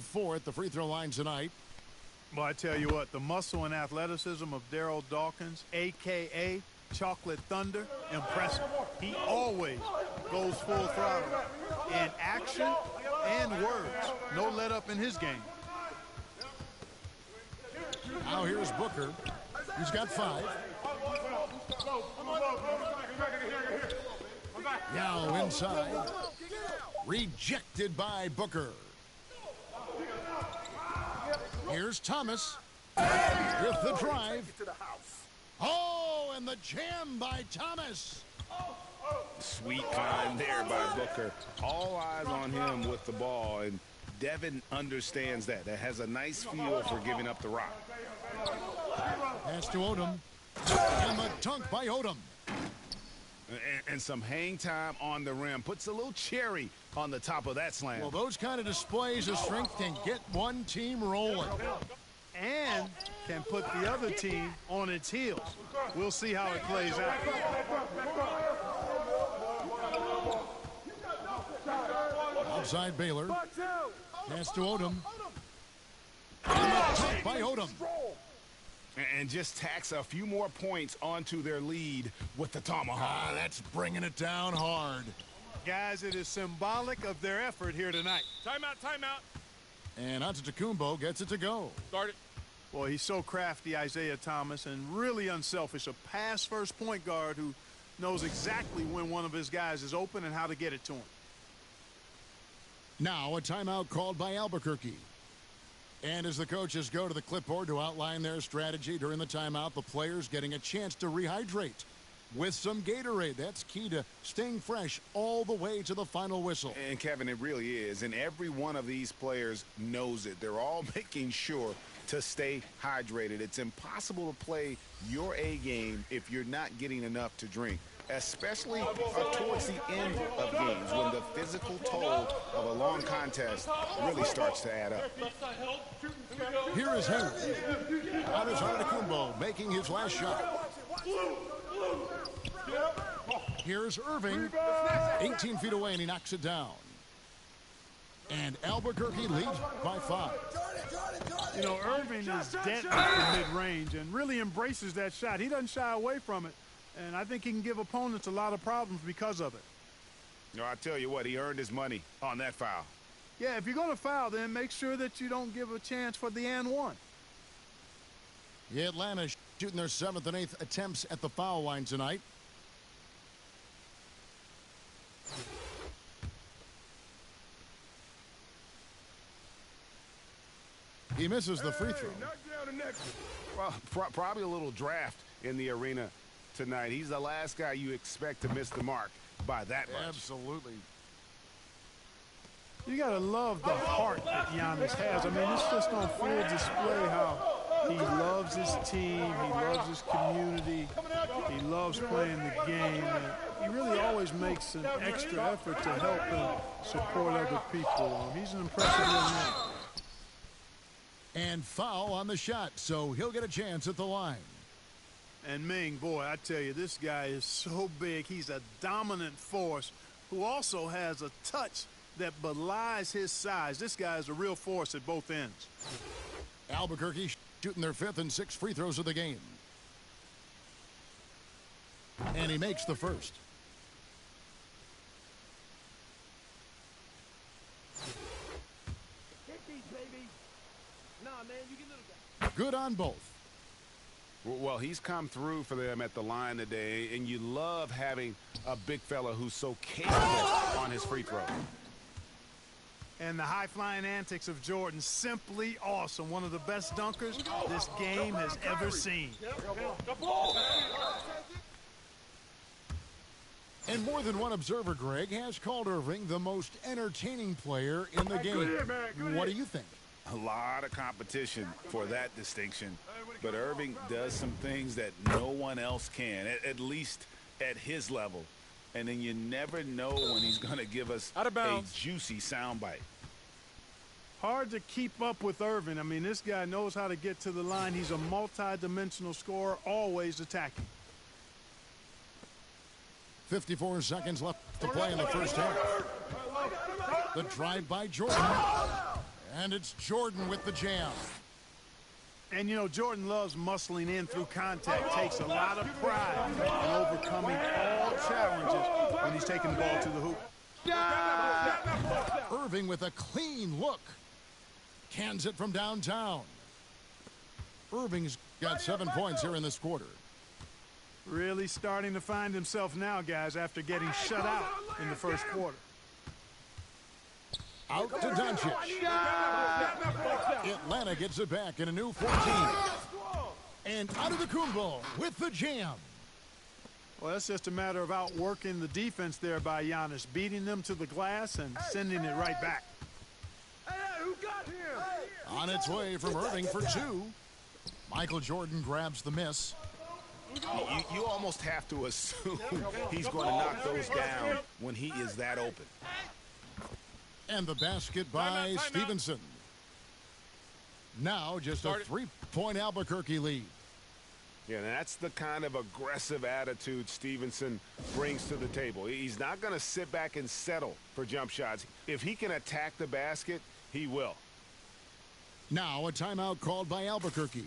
4 at the free throw line tonight. Well, I tell you what, the muscle and athleticism of Daryl Dawkins, a.k.a. Chocolate Thunder, impressive. He always goes full throttle in action and words. No let up in his game. Now here's Booker. He's got 5. Now inside. Rejected by Booker. Here's Thomas with the drive. Oh, and the jam by Thomas. Sweet find there by Booker. All eyes on him with the ball, and Devin understands that. That has a nice feel for giving up the rock. Pass to Odom. And the dunk by Odom. And some hang time on the rim. Puts a little cherry on the top of that slam. Well, those kind of displays of strength can get one team rolling. And can put the other team on its heels. We'll see how it plays out. Outside Baylor. Pass to Odom. And the dunk by Odom. And just tacks a few more points onto their lead with the tomahawk. That's bringing it down hard. Guys, it is symbolic of their effort here tonight. Timeout, timeout. And Antetokounmpo gets it to go. Start it. Boy, he's so crafty, Isaiah Thomas, and really unselfish. A pass-first point guard who knows exactly when one of his guys is open and how to get it to him. Now a timeout called by Albuquerque. And as the coaches go to the clipboard to outline their strategy during the timeout, the players getting a chance to rehydrate with some Gatorade. That's key to staying fresh all the way to the final whistle. And Kevin, it really is. And every one of these players knows it. They're all making sure to stay hydrated. It's impossible to play your A game if you're not getting enough to drink, especially towards the end of games when the physical toll of a long contest really starts to add up. Here is Henry. Out is Antetokounmpo making his last shot. Here's Irving. 18 feet away, and he knocks it down. And Albuquerque leads by 5. You know, Irving is deadly from mid-range and really embraces that shot. He doesn't shy away from it, and I think he can give opponents a lot of problems because of it. No, I tell you what, he earned his money on that foul. Yeah, if you're going to foul, then make sure that you don't give a chance for the and one. The Atlanta shooting their 7th and 8th attempts at the foul line tonight. He misses the free throw. Well, probably a little draft in the arena tonight. He's the last guy you expect to miss the mark by that much. Absolutely. You got to love the heart that Giannis has. I mean, it's just on full display how he loves his team, he loves his community, he loves playing the game, and he really always makes an extra effort to help and support other people. He's an impressive young man. And foul on the shot, so he'll get a chance at the line. And Ming, boy, I tell you, this guy is so big. He's a dominant force who also has a touch that belies his size. This guy is a real force at both ends. Albuquerque shooting their 5th and 6th free throws of the game. And he makes the first. Good on both. Well, he's come through for them at the line today, and you love having a big fella who's so capable on his free throw. And the high-flying antics of Jordan, simply awesome. One of the best dunkers this game has ever seen. And more than one observer, Greg, has called Irving the most entertaining player in the game. What do you think? A lot of competition for that distinction. But Irving does some things that no one else can, at least at his level. And then you never know when he's going to give us a juicy soundbite. Hard to keep up with Irving. I mean, this guy knows how to get to the line. He's a multi-dimensional scorer, always attacking. 54 seconds left to play in the first half. The drive by Jordan. And it's Jordan with the jam. And, you know, Jordan loves muscling in through contact. Takes a lot of pride in overcoming all challenges when he's taking the ball to the hoop. Irving with a clean look. Cans it from downtown. Irving's got 7 points here in this quarter. Really starting to find himself now, guys, after getting shut out in the first quarter. Out to Doncic. Atlanta gets it back in a new 14. And Antetokounmpo with the jam. Well, that's just a matter of outworking the defense there by Giannis, beating them to the glass and sending it right back. On its way from Irving for two. Michael Jordan grabs the miss. You almost have to assume he's going to knock those down when he is that open. And the basket by Stevenson. Now just a 3-point Albuquerque lead. Yeah, and that's the kind of aggressive attitude Stevenson brings to the table. He's not going to sit back and settle for jump shots. If he can attack the basket, he will. Now a timeout called by Albuquerque.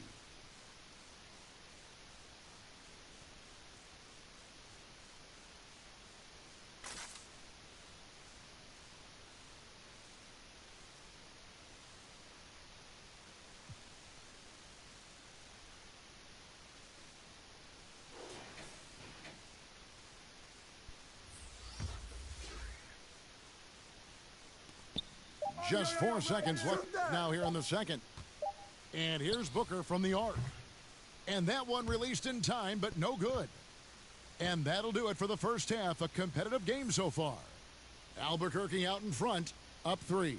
Just 4 seconds left now here in the second. And here's Booker from the arc. And that one released in time, but no good. And that'll do it for the first half. A competitive game so far. Albuquerque out in front, up 3.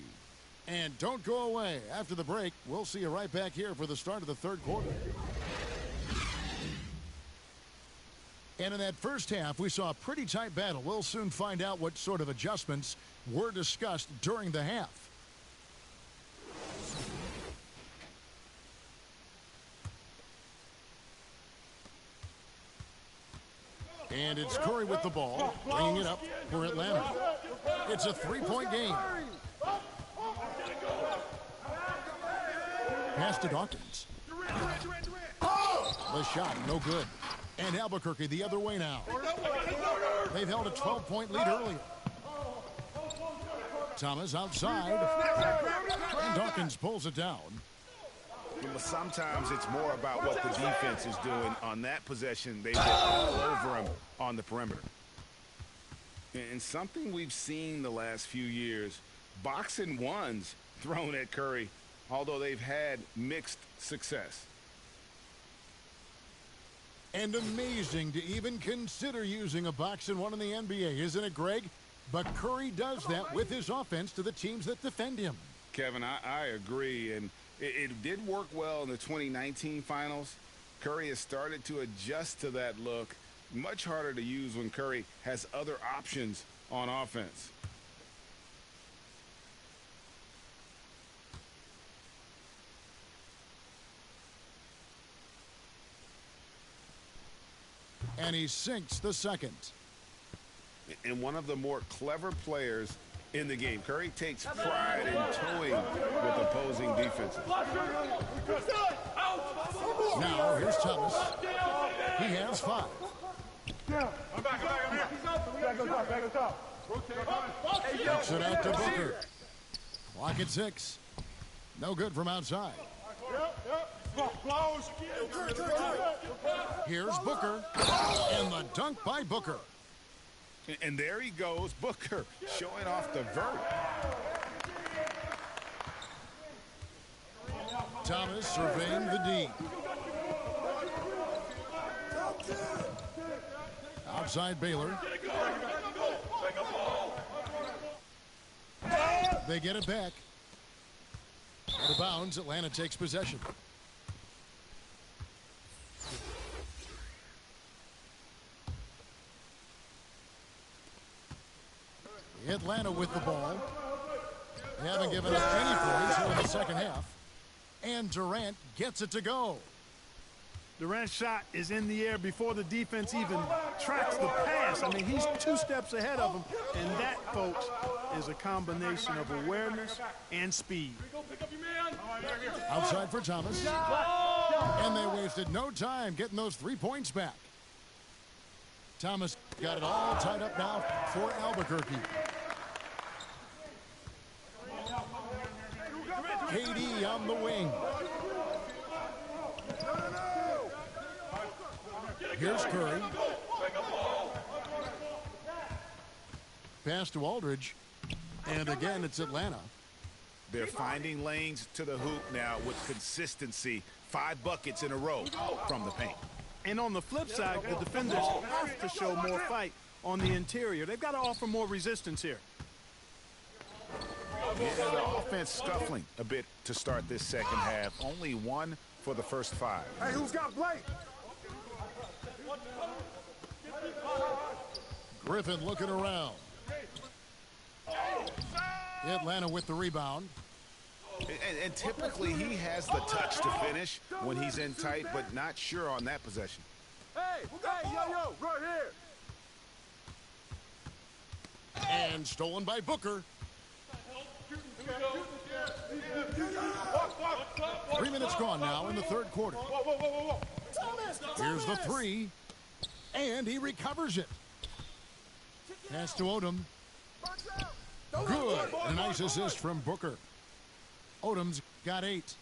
And don't go away. After the break, we'll see you right back here for the start of the third quarter. And in that first half, we saw a pretty tight battle. We'll soon find out what sort of adjustments were discussed during the half. And it's Curry with the ball, bringing it up for Atlanta. It's a 3-point game. Pass to Dawkins. The shot, no good. And Albuquerque the other way now. They've held a 12-point lead earlier. Thomas outside. And Dawkins pulls it down. Sometimes it's more about what the defense is doing on that possession. They get all over him on the perimeter. And something we've seen the last few years, boxing ones thrown at Curry, although they've had mixed success. And amazing to even consider using a boxing one in the NBA, isn't it, Greg? But Curry does that with his offense to the teams that defend him. Kevin, I agree, and it did work well in the 2019 finals. Curry has started to adjust to that look. Much harder to use when Curry has other options on offense. And he sinks the second. And one of the more clever players in the game. Curry takes pride in toying with opposing defenses. Now here's Thomas. He has 5. Kicks it out to Booker. Clock at 6. No good from outside. Here's Booker. And the dunk by Booker. And there he goes, Booker, showing off the vert. Thomas surveying the D. Outside Baylor. They get it back. Out of bounds, Atlanta takes possession. Atlanta with the ball. They haven't given up any points here in the second half. And Durant gets it to go. Durant's shot is in the air before the defense even tracks the pass. I mean, he's 2 steps ahead of him, and that, folks, is a combination of awareness and speed. Outside for Thomas. And they wasted no time getting those 3 points back. Thomas got it all tied up now for Albuquerque. KD on the wing. Here's Curry. Pass to Aldridge. And again, it's Atlanta. They're finding lanes to the hoop now with consistency. 5 buckets in a row from the paint. And on the flip side, the defenders have to show more fight on the interior. They've got to offer more resistance here. Yeah, the offense scuffling a bit to start this second half. Only 1 for the first 5. Hey, who's got Blake? Griffin looking around. Atlanta with the rebound. And typically he has the touch to finish when he's in tight, but not sure on that possession. Hey, yo, right here. And stolen by Booker. 3 minutes gone now in the third quarter. Here's the 3. And he recovers it. Pass to Odom. Good. A nice assist from Booker. Odom's got 8.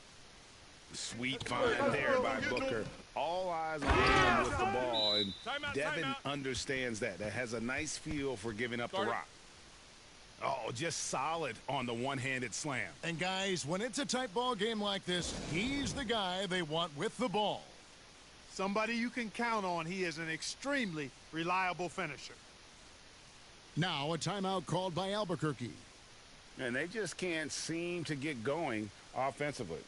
Sweet find there by Booker. All eyes on him with the ball, and Devin understands that. That has a nice feel for giving up the rock. Oh, just solid on the one-handed slam. And guys, when it's a tight ball game like this, he's the guy they want with the ball. Somebody you can count on. He is an extremely reliable finisher. Now a timeout called by Albuquerque. And they just can't seem to get going offensively.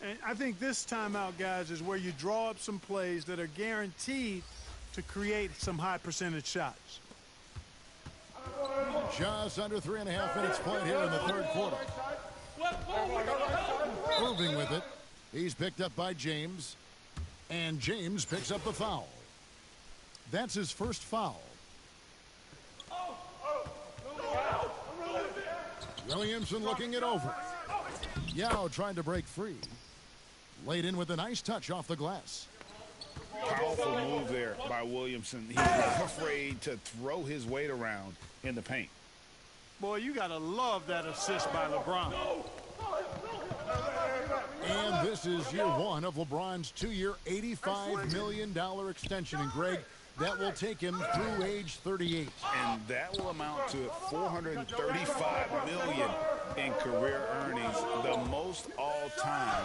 And I think this timeout, guys, is where you draw up some plays that are guaranteed to create some high percentage shots. Just under 3.5 minutes played here in the third quarter. Moving with it. He's picked up by James. And James picks up the foul. That's his first foul. Williamson looking it over. Yao trying to break free. Laid in with a nice touch off the glass. Powerful move there by Williamson. He's not afraid to throw his weight around in the paint. Boy, you got to love that assist by LeBron. And this is year 1 of LeBron's 2-year, $85 million extension. And Greg, that will take him through age 38. And that will amount to $435 million in career earnings, the most all time.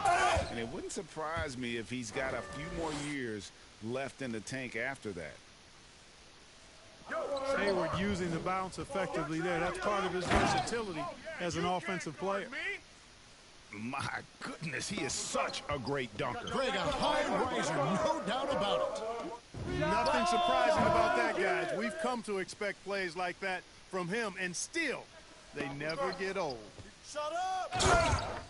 And it wouldn't surprise me if he's got a few more years left in the tank after that. Hayward using the bounce effectively there. That's part of his versatility as an offensive player. My goodness, he is such a great dunker. Greg, a high riser, no doubt about it. Nothing surprising about that, guys. We've come to expect plays like that from him, and still, they never get old. Shut up!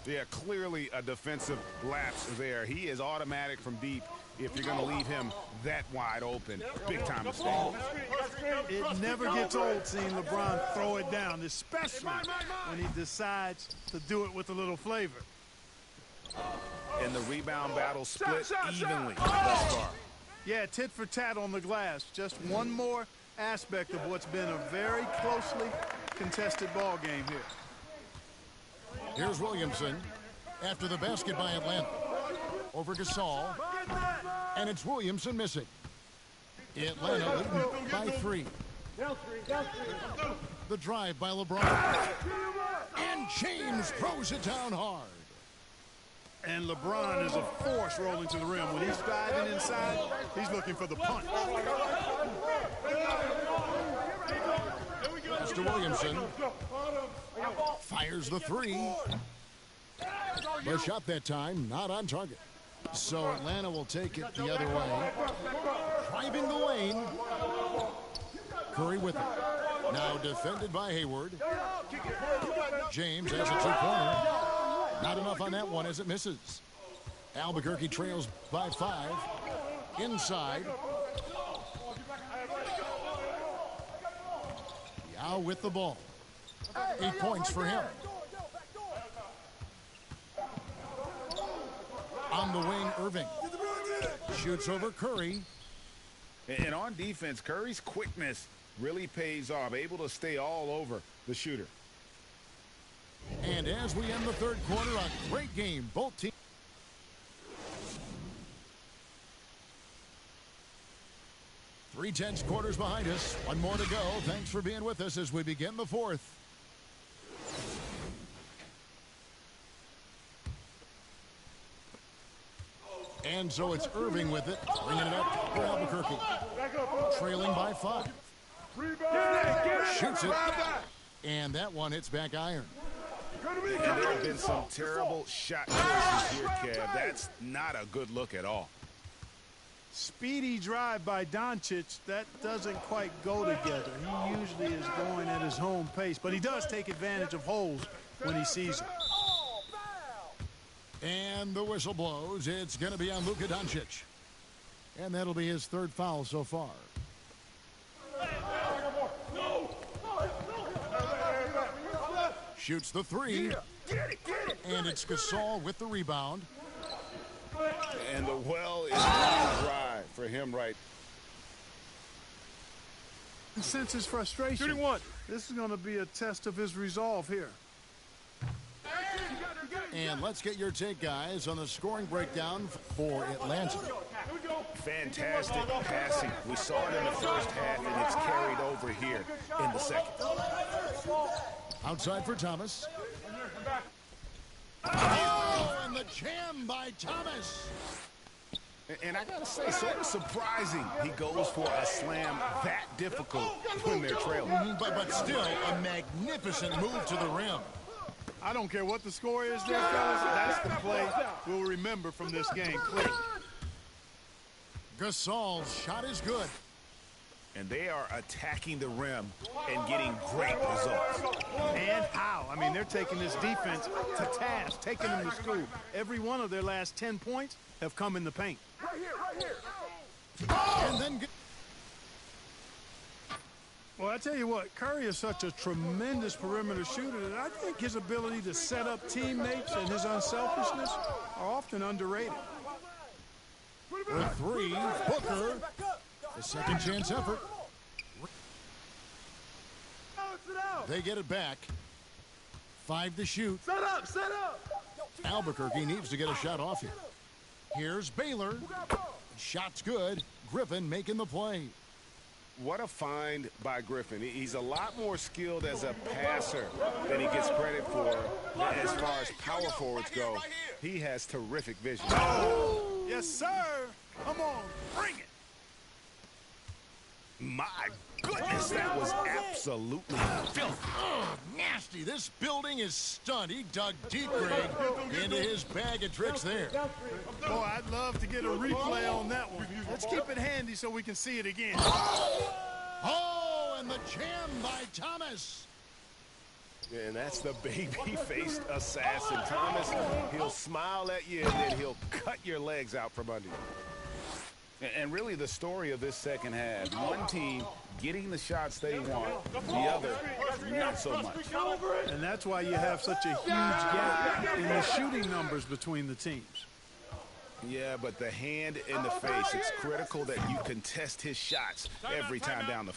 Yeah, clearly a defensive lapse there. He is automatic from deep if you're going to leave him that wide open. Big time mistake. It never gets old seeing LeBron throw it down, especially when he decides to do it with a little flavor. And the rebound battle split evenly thus far. Yeah, tit for tat on the glass. Just one more aspect of what's been a very closely contested ball game here. Here's Williamson after the basket by Atlanta. Over Gasol. And it's Williamson missing. Atlanta leading by 3. The drive by LeBron. And James throws it down hard. And LeBron is a force rolling to the rim. When he's driving inside, he's looking for the punch. Mr. Williamson fires the 3. The shot that time not on target. So Atlanta will take it the other way. Driving the lane. Curry with it. Now defended by Hayward. James has a 2-pointer. Not enough on that one as it misses. Albuquerque trails by 5. inside. Yao with the ball. 8 points for him. On the wing, Irving. Shoots over Curry. And on defense, Curry's quickness really pays off, able to stay all over the shooter. And as we end the third quarter, a great game. Both teams. Three-tenths quarters behind us. One more to go. Thanks for being with us as we begin the fourth. And so it's Irving with it, bringing it up for Albuquerque. Trailing by 5. Shoots it. And that one hits back iron. And there have been some terrible shot choices here, Kev. That's not a good look at all. Speedy drive by Doncic, that doesn't quite go together. He usually is going at his home pace, but he does take advantage of holes when he sees them. And the whistle blows. It's going to be on Luka Doncic. And that'll be his third foul so far. Shoots the 3. And it's Gasol with the rebound. And the well is running dry for him right. Since his frustration, this is going to be a test of his resolve here. And let's get your take, guys, on the scoring breakdown for Atlanta. Fantastic passing. We saw it in the first half, and it's carried over here in the second. Outside for Thomas. Oh, and the jam by Thomas. And I got to say, sort of surprising he goes for a slam that difficult when they're trailing. But still, a magnificent move to the rim. I don't care what the score is there, fellas. That's the play we'll remember from this game. Clearly. Gasol's shot is good. And they are attacking the rim and getting great results. And how? I mean, they're taking this defense to task, taking them to school. Every one of their last 10 points have come in the paint. And then... Well, I tell you what, Curry is such a tremendous perimeter shooter that I think his ability to set up teammates and his unselfishness are often underrated. The 3, Booker. A second chance effort. They get it back. 5 to shoot. Set up. Albuquerque needs to get a shot off here. Here's Baylor. Shot's good. Griffin making the play. What a find by Griffin. He's a lot more skilled as a passer than he gets credit for as far as power forwards go. He has terrific vision. Oh, yes, sir. Come on, bring it. My goodness, that was absolutely filthy. Oh, nasty. This building is stunned. He dug deep, Greg, into his bag of tricks there. Boy, I'd love to get a replay on that one. Let's keep it handy so we can see it again. Oh, and the jam by Thomas. And that's the baby-faced assassin. Thomas, he'll smile at you, and then he'll cut your legs out from under you. And really the story of this second half, one team getting the shots they want, the other not so much. And that's why you have such a huge gap in the shooting numbers between the teams. Yeah, but the hand in the face, it's critical that you contest his shots every time down the